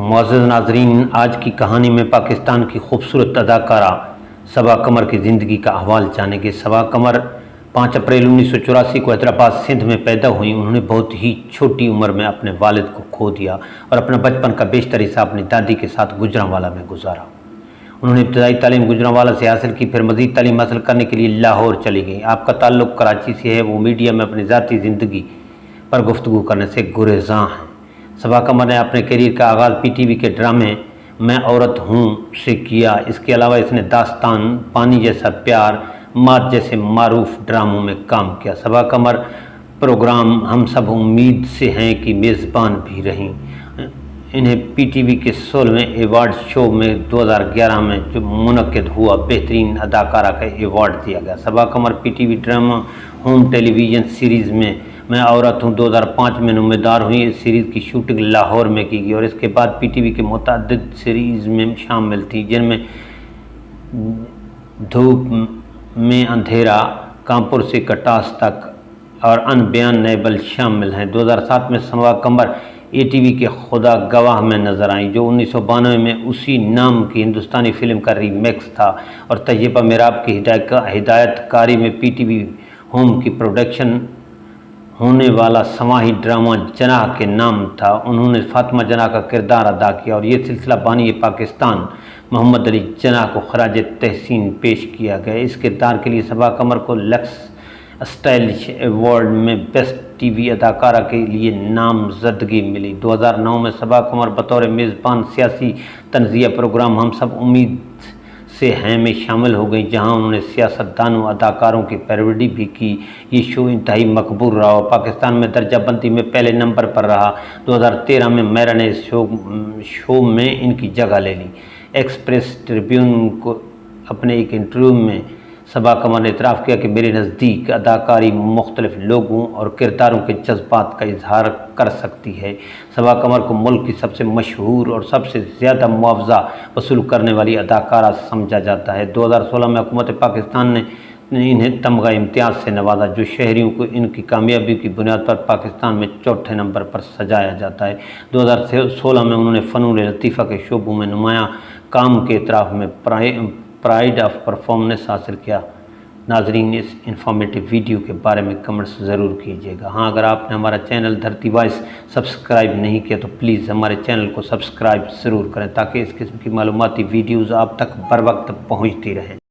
معزز ناظرین، آج کی کہانی میں پاکستان کی خوبصورت اداکارہ صبا قمر کی زندگی کا احوال جانیں گے۔ صبا قمر 5 اپریل 1984 کو حیدرآباد سندھ میں پیدا ہوئیں۔ انہوں نے بہت ہی چھوٹی عمر میں اپنے والد کو کھو دیا اور اپنا بچپن کا بیشتر حصہ اپنی دادی کے ساتھ گوجرانوالہ میں گزارا۔ انہوں نے ابتدائی تعلیم گوجرانوالہ سے حاصل کی، پھر مزید تعلیم حاصل کرنے کے لیے لاہور چلی گئیں۔ آپ کا تعلق کراچی سے ہے، وہ میڈیا میں اپنی ذاتی زندگی پر گفتگو کرنے سے گریزاں ہیں۔ صبا قمر نے اپنے کیریئر کا آغاز پی ٹی وی کے ڈرامے میں عورت ہوں سے کیا۔ اس کے علاوہ اس نے داستان، پانی جیسا پیار، مات جیسے معروف ڈراموں میں کام کیا۔ صبا قمر پروگرام ہم سب امید سے ہیں کی میزبان بھی رہیں۔ انہیں پی ٹی وی کے 16ویں ایوارڈ شو میں 2011 میں جو منعقد ہوا بہترین اداکارہ کا ایوارڈ دیا گیا۔ Saba Qamar P T V drama home television series میں عورت ہوں 2005 میں نمودار ہوئی۔ اس سیریز کی شوٹنگ لاہور میں کی گئی اور اس کے بعد پی ٹی وی کے متعدد سیریز میں شامل تھی، جن میں دھوپ میں اندھیرا، کانپور سے کٹاس تک اور ان بیان نیبل شامل ہیں۔ 2007 میں صبا قمر اے ٹی وی کے خدا گواہ میں نظر آئیں، جو 1992 میں اسی نام کی ہندوستانی فلم کا ریمیکس تھا، اور طیبہ میراب کی ہدایت کاری میں پی ٹی وی ہوم کی پروڈکشن ہونے والا سماعی ڈرامہ جناح کے نام تھا۔ انہوں نے فاطمہ جناح کا کردار ادا کیا اور یہ سلسلہ بانی پاکستان محمد علی جناح کو خراج تحسین پیش کیا گیا۔ اس کردار کے لیے صبا قمر کو لکس اسٹائلش ایوارڈ میں بیسٹ ٹی وی اداکارہ کے لیے نامزدگی ملی۔ 2009 میں صبا قمر بطور میزبان سیاسی تنزیہ پروگرام ہم سب امید سے ہیں میں شامل ہو گئیں، جہاں انہوں نے سیاست دانوں اداکاروں کی پیروڈی بھی کی۔ یہ شو انتہائی مقبول رہا اور پاکستان میں درجہ بندی میں پہلے نمبر پر رہا۔ 2013 میں میرا نے اس شو میں ان کی جگہ لے لی۔ ایکسپریس ٹریبیون کو اپنے ایک انٹرویو میں صبا قمر نے اعتراف کیا کہ میرے نزدیک اداکاری مختلف لوگوں اور کرداروں کے جذبات کا اظہار کر سکتی ہے۔ صبا قمر کو ملک کی سب سے مشہور اور سب سے زیادہ معاوضہ وصول کرنے والی اداکارہ سمجھا جاتا ہے۔ 2016 میں حکومت پاکستان نے انہیں تمغہ امتیاز سے نوازا، جو شہریوں کو ان کی کامیابی کی بنیاد پر پاکستان میں 4تھے نمبر پر سجایا جاتا ہے۔ 2016 میں انہوں نے فنون لطیفہ کے شعبوں میں نمایاں کام کے اعتراف میں پرائڈ آف پرفارمنس حاصل کیا۔ ناظرین، اس انفارمیٹو ویڈیو کے بارے میں کمنٹس ضرور کیجیے گا۔ ہاں، اگر آپ نے ہمارا چینل دھرتی وائس سبسکرائب نہیں کیا تو پلیز ہمارے چینل کو سبسکرائب ضرور کریں، تاکہ اس قسم کی معلوماتی ویڈیوز آپ تک بر وقت پہنچتی رہیں۔